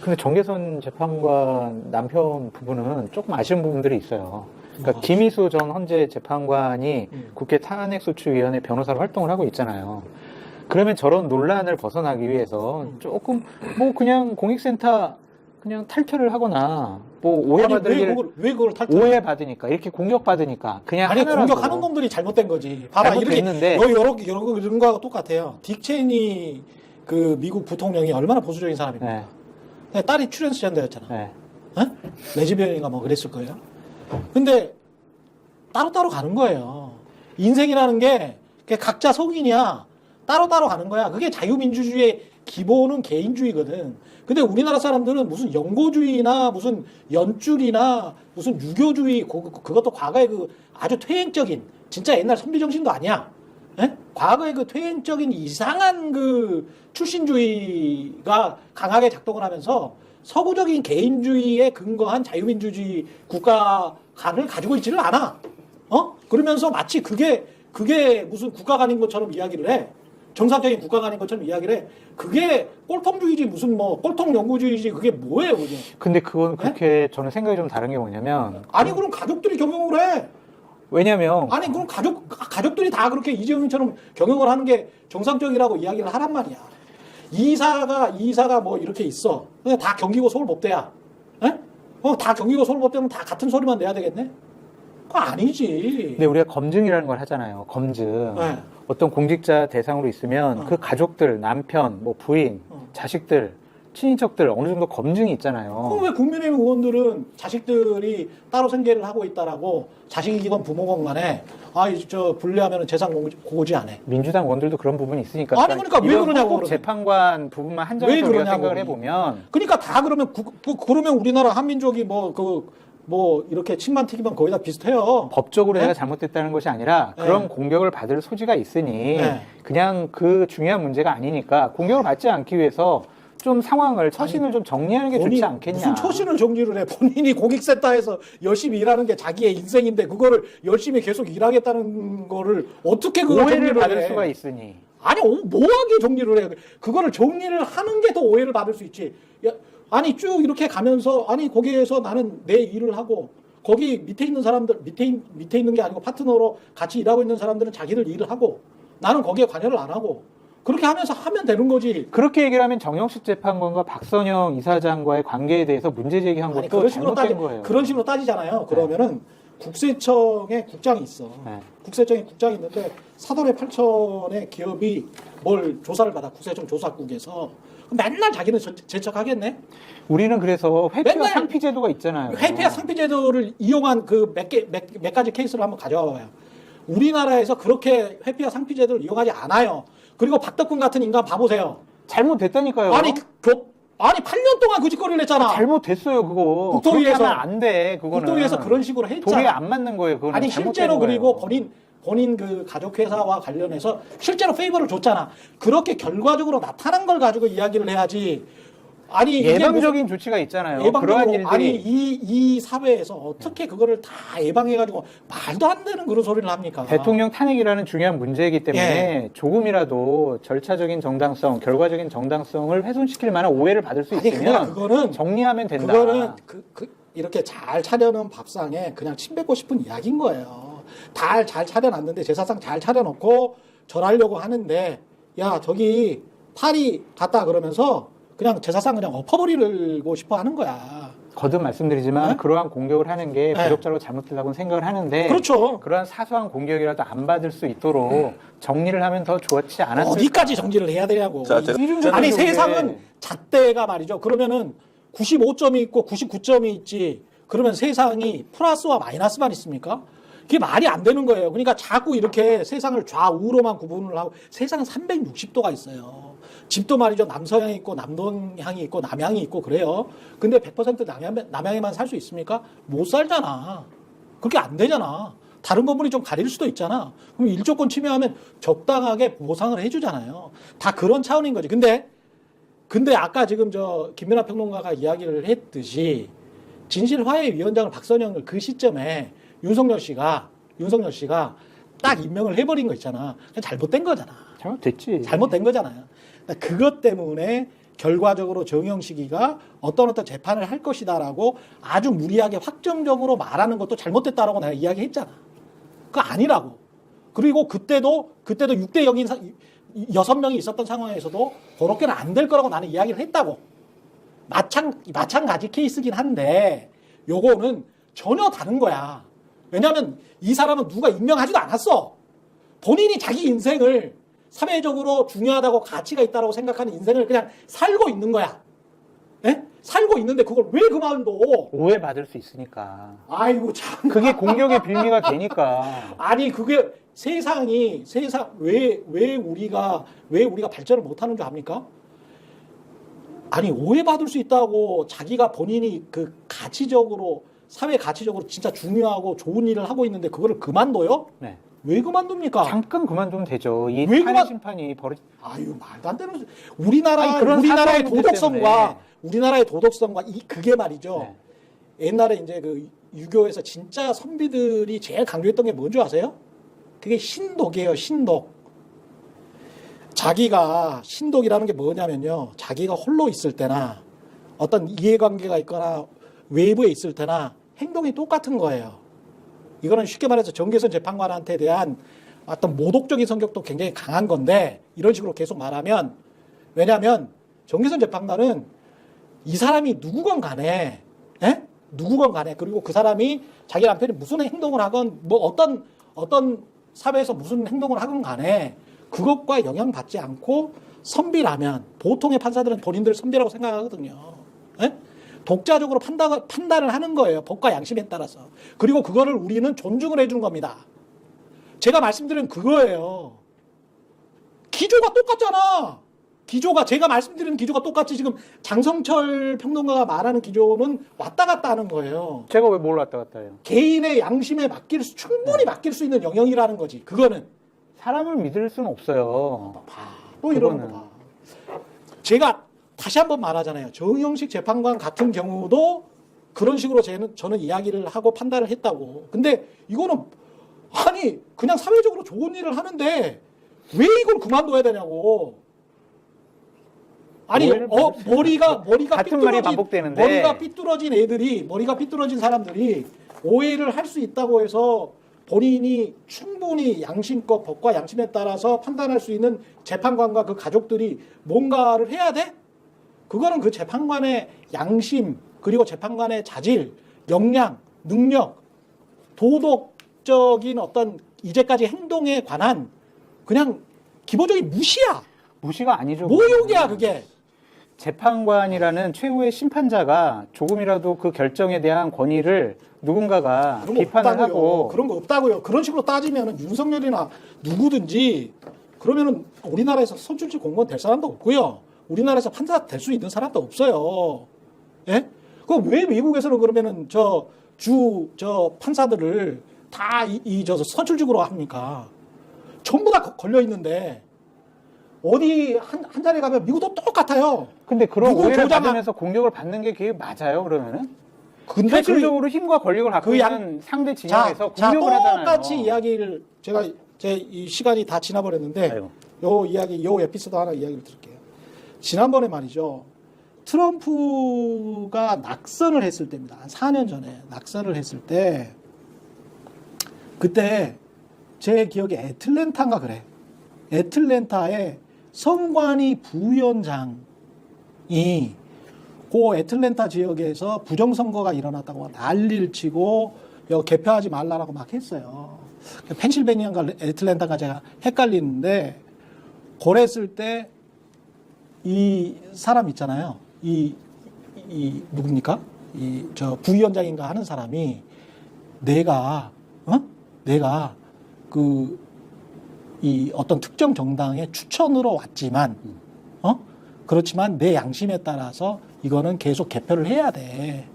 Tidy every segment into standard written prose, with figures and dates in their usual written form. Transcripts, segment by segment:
근데 정계선 재판관 남편 부분은 조금 아쉬운 부분들이 있어요. 그러니까 김희수 전 헌재 재판관이 국회 탄핵소추위원회 변호사로 활동을 하고 있잖아요. 그러면 저런 논란을 벗어나기 위해서 조금 뭐 그냥 공익센터 그냥 탈퇴를 하거나 뭐 오해받을 일 왜 그걸 탈퇴? 오해받으니까 이렇게 공격받으니까 그냥 아니 하나라도 공격하는 놈들이 잘못된 거지. 봐봐 이렇게 잘못됐는데 이런 거하고 똑같아요. 딕 체니 그 미국 부통령이 얼마나 보수적인 사람입니까? 네. 딸이 트랜스젠더였잖아. 네. 어? 레즈비언인가 뭐 그랬을 거예요. 근데 따로따로 가는 거예요. 인생이라는 게 각자 성인이야. 따로따로 가는 거야. 그게 자유민주주의의 기본은 개인주의거든. 근데 우리나라 사람들은 무슨 영고주의나 무슨 연줄이나 무슨 유교주의 그것도 과거의 그 아주 퇴행적인 진짜 옛날 선비정신도 아니야. 에? 과거의 그 퇴행적인 이상한 그 출신주의가 강하게 작동을 하면서 서구적인 개인주의에 근거한 자유민주주의 국가관을 가지고 있지를 않아. 그러면서 마치 그게 무슨 국가관인 것처럼 이야기를 해. 정상적인 국가관인 것처럼 이야기를 해. 그게 꼴통주의지 무슨 뭐 꼴통 연구주의지 그게 뭐예요, 그게? 근데 그건 그렇게 저는 생각이 좀 다른 게 뭐냐면 아니 그럼 가족들이 경영을 해. 왜냐면 아니 그럼 가족들이 다 그렇게 이재용처럼 경영을 하는 게 정상적이라고 이야기를 하란 말이야. 이사가 뭐 이렇게 있어. 근데 다 경기고 서울법대야. 에? 다 경기고 서울법대면 다 같은 소리만 내야 되겠네? 그거 아니지. 근데 우리가 검증이라는 걸 하잖아요. 검증. 네. 어떤 공직자 대상으로 있으면 그 가족들, 남편, 뭐 부인, 자식들, 친인척들 어느 정도 검증이 있잖아요. 그럼 왜 국민의힘 의원들은 자식들이 따로 생계를 하고 있다라고 자식이건 부모건 간에 분리하면 재산 고지 안 해. 민주당 의원들도 그런 부분이 있으니까. 아니 그러니까 왜 그러냐고. 그러면. 재판관 부분만 한정해서 우리가 생각을 해보면. 그러니까 다 그러면 그러면 우리나라 한민족이 뭐 이렇게 침만 튀기면 거의 다 비슷해요. 법적으로 네? 내가 잘못됐다는 것이 아니라 네. 그런 공격을 받을 소지가 있으니 네. 그냥 그 중요한 문제가 아니니까 공격을 받지 않기 위해서 좀 상황을 처신을 좀 정리하는 게 좋지 않겠냐. 무슨 처신을 정리를 해. 본인이 공익센터에서 열심히 일하는 게 자기의 인생인데 그거를 열심히 계속 일하겠다는 거를 어떻게 그걸 오해를 정리를 받을 해. 수가 있으니. 아니 뭐하게 정리를 해. 그거를 정리를 하는 게 더 오해를 받을 수 있지. 아니 쭉 이렇게 가면서 아니 거기에서 나는 내 일을 하고 거기 밑에 있는 사람들 밑에 있는 게 아니고 파트너로 같이 일하고 있는 사람들은 자기들 일을 하고 나는 거기에 관여를 안 하고 그렇게 하면서 하면 되는 거지. 그렇게 얘기를 하면 정영식 재판관과 박선영 이사장과의 관계에 대해서 문제 제기한 것도 그런 식으로 잘못된 거예요. 그런 식으로 따지잖아요. 그러면은 국세청에 국장이 있어. 네. 국세청에 국장이 있는데 사돈의 8천의 기업이 뭘 조사를 받아. 국세청 조사국에서. 맨날 자기는 제척하겠네. 우리는 그래서 회피와 맨날 상피 제도가 있잖아요. 회피와 상피 제도를 이용한 그 몇 가지 케이스를 한번 가져와 봐요. 우리나라에서 그렇게 회피와 상피 제도를 이용하지 않아요. 그리고 박덕근 같은 인간 봐보세요. 잘못됐다니까요. 아니 8년 동안 그 짓거리를 했잖아. 잘못됐어요, 그거. 국토위에서 하면 안 돼, 그거는. 국토위에서 그런 식으로 했잖아. 도리에 안 맞는 거예요, 그거는. 아니 실제로 거예요. 그리고 본인 그 가족회사와 관련해서 실제로 페이버를 줬잖아. 그렇게 결과적으로 나타난 걸 가지고 이야기를 해야지. 아니 예방적인 조치가 있잖아요. 그러한 일들이. 아니 이 사회에서 어떻게 그거를 다 예방해가지고 말도 안 되는 그런 소리를 합니까? 대통령 탄핵이라는 중요한 문제이기 때문에 조금이라도 절차적인 정당성, 결과적인 정당성을 훼손시킬 만한 오해를 받을 수 있으면 그거는 정리하면 된다. 그거는 이렇게 잘 차려놓은 밥상에 그냥 침 뱉고 싶은 이야기인 거예요. 잘 차려놨는데 제사상 잘 차려놓고 절하려고 하는데 야 저기 파리 갔다 그러면서 그냥 제사상 그냥 엎어버리고 싶어 하는 거야. 거듭 말씀드리지만 네? 그러한 공격을 하는 게 부적절하고 잘못됐다고 생각을 하는데 그렇죠. 그러한 사소한 공격이라도 안 받을 수 있도록 정리를 하면 더 좋지 않았을까. 어디까지 정리를 해야 되냐고. 아니 세상은 잣대가 말이죠. 그러면은 95점이 있고 99점이 있지. 그러면 세상이 플러스와 마이너스만 있습니까? 그게 말이 안 되는 거예요. 그러니까 자꾸 이렇게 세상을 좌우로만 구분을 하고 세상은 360도가 있어요. 집도 말이죠. 남서향이 있고 남동향이 있고 남향이 있고 그래요. 근데 100% 남향에만 살 수 있습니까? 못 살잖아. 그렇게 안 되잖아. 다른 건물이 좀 가릴 수도 있잖아. 그럼 일조권 침해하면 적당하게 보상을 해주잖아요. 다 그런 차원인 거지. 근데 아까 지금 김민하 평론가가 이야기를 했듯이 진실화해위원장을 박선영을 그 시점에 윤석열 씨가 딱 임명을 해버린 거 있잖아. 그냥 잘못된 거잖아. 잘못됐지. 잘못된 거잖아요. 그것 때문에 결과적으로 정영식이가 어떤 재판을 할 것이다라고 아주 무리하게 확정적으로 말하는 것도 잘못됐다라고 내가 이야기했잖아. 그거 아니라고. 그리고 그때도 6대 0인 6명이 있었던 상황에서도 그렇게는 안 될 거라고 나는 이야기를 했다고. 마찬가지 케이스긴 한데 요거는 전혀 다른 거야. 왜냐하면 이 사람은 누가 임명하지도 않았어. 본인이 자기 인생을 사회적으로 중요하다고 가치가 있다고 생각하는 인생을 그냥 살고 있는 거야. 예? 살고 있는데 그걸 왜 그만둬? 오해받을 수 있으니까. 아이고 참. 그게 공격의 빌미가 되니까. 아니 그게 세상 왜 우리가 발전을 못하는 줄 압니까? 아니 오해받을 수 있다고 자기가 본인이 그 가치적으로 사회 가치적으로 진짜 중요하고 좋은 일을 하고 있는데 그거를 그만둬요? 네. 왜 그만둡니까? 잠깐 그만두면 되죠. 이 왜 탄핵 심판이 아유 말도 안 되는 소리. 아니, 우리나라의 사소한 문제 우리나라의 도덕성과 그게 말이죠. 네. 옛날에 이제 그 유교에서 진짜 선비들이 제일 강조했던 게 뭔지 아세요? 그게 신독이에요. 신독. 자기가 신독이라는 게 뭐냐면요. 자기가 홀로 있을 때나 어떤 이해관계가 있거나 외부에 있을 때나 행동이 똑같은 거예요. 이거는 쉽게 말해서 정계선 재판관한테 대한 어떤 모독적인 성격도 굉장히 강한 건데 이런 식으로 계속 말하면 왜냐하면 정계선 재판관은 이 사람이 누구건 간에 누구건 간에 그리고 그 사람이 자기 남편이 무슨 행동을 하건 뭐 어떤 사회에서 무슨 행동을 하건 간에 그것과 영향받지 않고 선비라면 보통의 판사들은 본인들 선비라고 생각하거든요. 독자적으로 판단을 하는 거예요. 법과 양심에 따라서. 그리고 그거를 우리는 존중을 해주는 겁니다. 제가 말씀드린 그거예요. 기조가 똑같잖아. 제가 말씀드리는 기조가 똑같이 지금 장성철 평론가가 말하는 기조는 왔다 갔다 하는 거예요. 제가 왜 뭘 왔다 갔다 해요? 개인의 양심에 충분히 맡길 수 있는 영역이라는 거지. 그거는. 사람을 믿을 수는 없어요. 또 이런 거 봐. 제가 다시 한번 말하잖아요. 정영식 재판관 같은 경우도 그런 식으로 저는 이야기를 하고 판단을 했다고. 근데 이거는 아니 그냥 사회적으로 좋은 일을 하는데 왜 이걸 그만둬야 되냐고. 아니 머리가 같은 말이 반복되는데 머리가 삐뚤어진 사람들이 오해를 할 수 있다고 해서 본인이 충분히 양심껏 법과 양심에 따라서 판단할 수 있는 재판관과 그 가족들이 뭔가를 해야 돼? 그거는 그 재판관의 양심 그리고 재판관의 자질, 역량, 능력, 도덕적인 어떤 이제까지 행동에 관한 그냥 기본적인 무시야. 무시가 아니죠. 모욕이야 그게. 재판관이라는 최후의 심판자가 조금이라도 그 결정에 대한 권위를 누군가가 비판을 하고 그런 거 없다고요. 그런 식으로 따지면 윤석열이나 누구든지 그러면은 우리나라에서 선출직 공무원 될 사람도 없고요. 우리나라에서 판사 될 수 있는 사람도 없어요. 예? 그럼 왜 미국에서는 그러면은 저 판사들을 다 선출직으로 합니까? 전부 다 걸려 있는데 어디 한 자리에 가면 미국도 똑같아요. 근데 그런 오해를 받으면서 공격을 받는 게 그게 맞아요, 그러면은? 근데 실질적으로 힘과 권력을 갖고 있는 상대 진영에서 공격을 하잖아요. 똑같이 이야기를 제 이 시간이 다 지나버렸는데 요 에피소드 하나 이야기를 드릴게요. 지난번에 말이죠. 트럼프가 낙선을 했을 때입니다. 한 4년 전에 낙선을 했을 때 그때 제 기억에 애틀랜타인가 그래. 애틀랜타에 성관이 부위원장이 그 애틀랜타 지역에서 부정선거가 일어났다고 난리를 치고 개표하지 말라라고 막 했어요. 펜실베니아인가 애틀랜타가 제가 헷갈리는데 그랬을 때 이 사람 있잖아요. 이 누굽니까? 저 부위원장인가 하는 사람이 내가 이 어떤 특정 정당의 추천으로 왔지만 그렇지만 내 양심에 따라서 이거는 계속 개표를 해야 돼.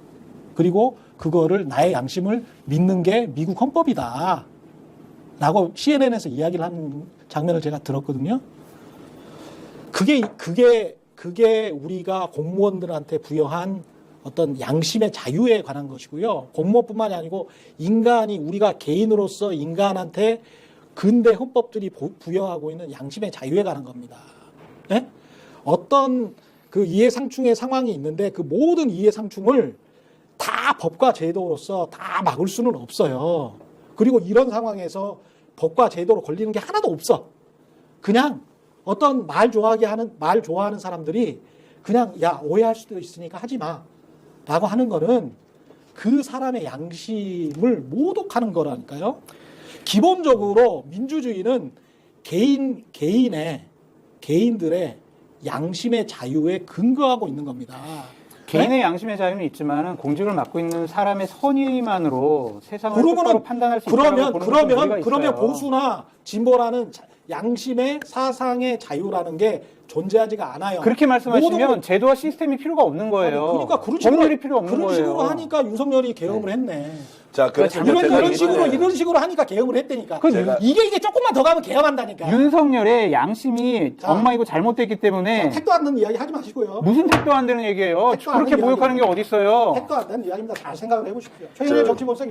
그리고 그거를 나의 양심을 믿는 게 미국 헌법이다. 라고 CNN에서 이야기를 하는 장면을 제가 들었거든요. 그게 우리가 공무원들한테 부여한 어떤 양심의 자유에 관한 것이고요. 공무원뿐만이 아니고 우리가 개인으로서 인간한테 근대 헌법들이 부여하고 있는 양심의 자유에 관한 겁니다. 네? 어떤 그 이해상충의 상황이 있는데 그 모든 이해상충을 다 법과 제도로서 다 막을 수는 없어요. 그리고 이런 상황에서 법과 제도로 걸리는 게 하나도 없어. 그냥 어떤 말 좋아하는 사람들이 그냥 야 오해할 수도 있으니까 하지 마라고 하는 거는 그 사람의 양심을 모독하는 거라니까요. 기본적으로 민주주의는 개인들의 양심의 자유에 근거하고 있는 겁니다. 개인의 양심의 자유는 있지만은 공직을 맡고 있는 사람의 선의만으로 세상을 똑바로 판단할 수 있다고 보는 것은 우리가 그러면 있어요. 보수나 진보라는 양심의 사상의 자유라는 게 존재하지가 않아요. 그렇게 말씀하시면 제도와 시스템이 필요가 없는 거예요. 아니, 그러니까 법률이 필요 없는 그런 거예요. 식으로 하니까 윤석열이 계엄을 했네. 자, 그래서 이런 식으로 하니까 계엄을 했다니까. 이게 조금만 더 가면 계엄한다니까. 윤석열의 양심이 자, 엉망이고 잘못됐기 때문에 택도 안 되는 이야기 하지 마시고요. 무슨 택도 안 되는 얘기예요. 택도 안 그렇게 되는 모욕하는 게 어디 있어요. 택도 안 되는 이야기입니다. 잘 생각을 해보십시오. 최근의 정치본색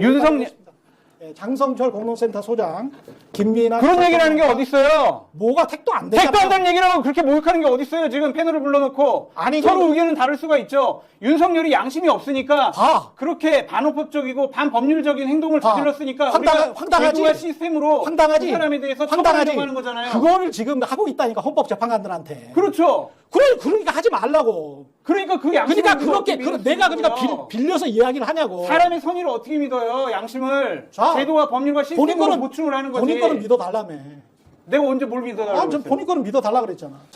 장성철 공론센터 소장, 김민아 그런 얘기를 하는 게 어디 있어요. 뭐가 택도 안 되잖아. 택도 안 되는 얘기를 하고 그렇게 모욕하는 게 어디 있어요. 지금 패널을 불러놓고 아니, 서로 의견은 다를 수가 있죠. 윤석열이 양심이 없으니까 봐. 그렇게 반헌법적이고 반법률적인 행동을 저질렀으니까 우리가 황당하지? 제도와 시스템으로 황당하지? 그 사람에 대해서 황당하지? 처벌하려고 하는 거잖아요. 그거를 지금 하고 있다니까 헌법재판관들한테. 그렇죠. 그러니까 하지 말라고. 그러니까 그 양심을 내가 빌려서 이야기를 하냐고. 사람의 선의를 어떻게 믿어요? 양심을 자, 제도와 법률과 시스템으로 보충을 하는 거지. 본인 거는 믿어달라며. 내가 언제 뭘 믿어달라고 전 그랬어요? 본인 거는 믿어달라 그랬잖아.